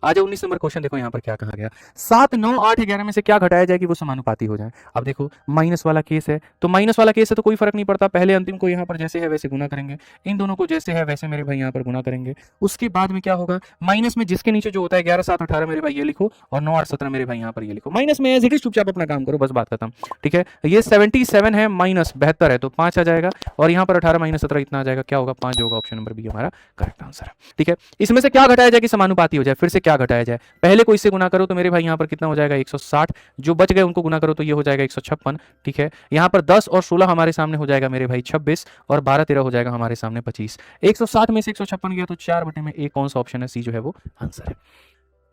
आ जाओ 19 number question, देखो यहाँ पर क्या कहा गया। 7, 9, 8, 11 में से क्या घटाया जाए कि वो समानुपाती हो जाए। अब देखो माइनस वाला केस है, तो माइनस वाला केस है तो कोई फर्क नहीं पड़ता, पहले अंतिम को यहाँ पर जैसे है वैसे गुना करेंगे, इन दोनों को जैसे है वैसे मेरे भाई यहाँ पर गुना करेंगे। उसके बाद में क्या होगा, माइनस में जिसके नीचे जो होता है 11, 7, 18 मेरे भाई ये लिखो, और 9, 8, 17 मेरे भाई यहाँ पर ये लिखो। माइनस में एज इट इज चुपचाप अपना काम करो, बस बात खत्म। ठीक है, ये 77 है माइनस 72 है तो 5 आ जाएगा, और यहाँ पर 18 माइनस 17 इतना आ जाएगा, क्या होगा 5 होगा, ऑप्शन नंबर बी हमारा करेक्ट आंसर है। ठीक है, इसमें से क्या घटाया जाए कि समानुपाती हो जाए, फिर से क्या घटाया जाए, पहले को इससे गुना करो तो मेरे भाई यहाँ पर कितना हो जाएगा 160, जो बच गए उनको गुना करो तो ये हो जाएगा 156। ठीक है, यहाँ पर 10 और 16 हमारे सामने हो जाएगा मेरे भाई 26, और 12, 13 हो जाएगा हमारे सामने 25। 160 में से 156 गया तो 4/में कौन सा ऑप्शन है, सी जो है वो आंसर है।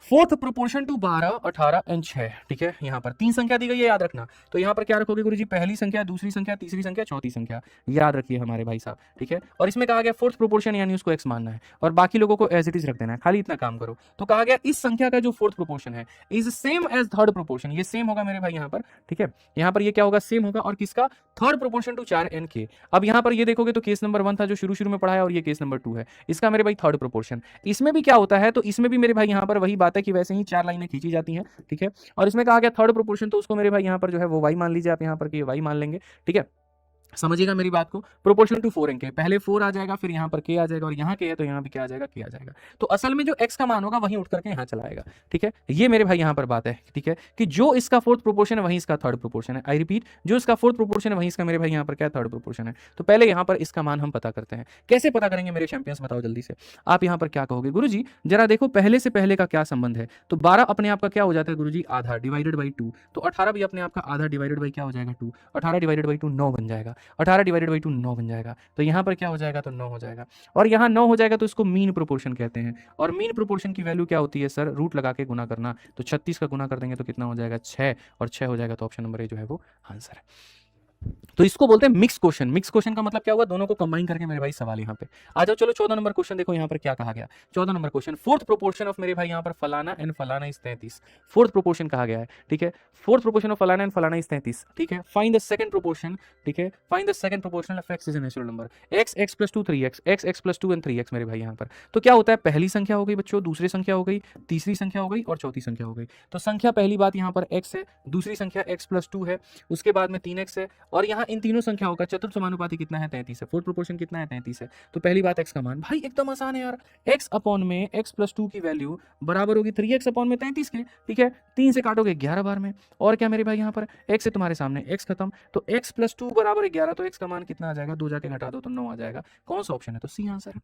Fourth proportion to 12, 18 and 6। ठीक है, यहाँ पर 3 संख्या दी गई है, याद रखना। तो यहाँ पर क्या रखोगे गुरुजी, पहली संख्या, दूसरी संख्या, तीसरी संख्या, चौथी संख्या, याद रखिए हमारे भाई साहब। ठीक है, और इसमें कहा गया फोर्थ प्रोपोर्शन यानी उसको एक्स मानना है, और बाकी लोगों को एज इट इज रख देना है, खाली इतना काम करो। तो कहा गया इस संख्या का जो फोर्थ प्रोपोर्शन है is same as third proportion, ये सेम होगा मेरे भाई यहाँ पर। ठीक है, यहाँ पर ये क्या होगा, सेम होगा, और किसका, थर्ड प्रोपोर्शन टू 4 एन के। अब यहाँ पर ये देखोगे तो केस नंबर 1 था जो शुरू शुरू में पढ़ाया, और ये केस नंबर 2 है, इसका मेरे भाई थर्ड प्रोपोर्शन। इसमें भी क्या होता है, तो इसमें भी मेरे भाई यहाँ पर वही बात है कि वैसे ही 4 लाइनें खींची जाती हैं। ठीक है, और इसमें कहा गया थर्ड प्रोपोर्शन, तो उसको मेरे भाई यहाँ पर जो है वो वाई मान लीजिए आप, यहाँ पर कि वाई मान लेंगे। ठीक है, समझिएगा मेरी बात को। प्रोपोर्शन टू 4 के, पहले 4 आ जाएगा, फिर यहाँ पर के आ जाएगा, और यहाँ के है तो यहाँ भी क्या आ जाएगा, के आ जाएगा। तो असल में जो x का मान होगा वही उठ करके यहाँ चला आएगा। ठीक है, ये मेरे भाई यहाँ पर बात है। ठीक है, कि जो इसका फोर्थ प्रोपोर्शन है वही इसका थर्ड प्रोपोर्शन है। आई रिपीट, जो इसका फोर्थ प्रोपोर्शन है वही इसका मेरे भाई यहाँ पर क्या थर्ड प्रोपोर्शन है। तो पहले यहाँ पर इसका मान हम पता करते हैं। कैसे पता करेंगे मेरे चैंपियंस, बताओ जल्दी से। आप यहाँ पर क्या कहोगे, गुरुजी जरा देखो पहले से पहले का क्या संबंध है। तो 12 अपने आप का क्या हो जाता है गुरुजी, आधा डिवाइडेड बाई 2। तो 18 भी अपने आप का आधा डिवाइडेड बाई क्या हो जाएगा, 2। 18 डिवाइडेड बाई 2 9 बन जाएगा, 18 डिवाइडेड बाई 2 9 बन जाएगा। तो यहाँ पर क्या हो जाएगा, तो 9 हो जाएगा, और यहाँ 9 हो जाएगा तो इसको मीन प्रोपोर्शन कहते हैं। और मीन प्रोपोर्शन की वैल्यू क्या होती है सर, रूट लगा के गुना करना। तो 36 का गुना कर देंगे तो कितना हो जाएगा, 6, और 6 हो जाएगा, तो ऑप्शन नंबर ए जो है वो आंसर है। तो इसको बोलते हैं मिक्स क्वेश्चन। मिक्स क्वेश्चन का मतलब क्या हुआ, दोनों को कंबाइन करके मेरे भाई सवाल यहाँ पे आ जाओ। चलो 14 नंबर क्वेश्चन देखो यहाँ पर क्या कहा गया। 14 number question, fourth proportion of मेरे भाई यहाँ पर फलाना एंड फलाना इज 33। फोर्थ प्रोपोर्शन कहा गया है। ठीक है, फोर्थ प्रोपोर्शन ऑफ फलाना एंड फलाना इज 33। ठीक है, फाइंड द सेकंड प्रोपोर्शन। ठीक है, find the second proportion of x is a natural number. X, x plus 2 3x, x, x plus 2 and 3x मेरे भाई यहाँ पर। तो क्या होता है, पहली संख्या हो गई बच्चों, दूसरी संख्या हो गई, तीसरी संख्या हो गई, और चौथी संख्या हो गई। तो संख्या पहली बात यहाँ पर x है, दूसरी संख्या x प्लस 2 है, उसके बाद में 3x है, और यहाँ इन तीनों संख्याओं का चतुर्थ समानुपाती कितना है, 33 है। फोर्थ प्रोपोर्शन कितना है, 33 है। तो पहली बात x का मान, भाई एकदम आसान है यार, x अपॉन में x प्लस 2 की वैल्यू बराबर होगी 3x अपॉन में 33 के। ठीक है, 3 से काटोगे 11 बार में, और क्या मेरे भाई यहाँ पर x से तुम्हारे सामने x खत्म, तो x प्लस 2 बराबर 11, तो x का मान कितना आ जाएगा, 2 जाके घटा दो तो 9 आ जाएगा। कौन सा ऑप्शन है, तो सी आंसर है।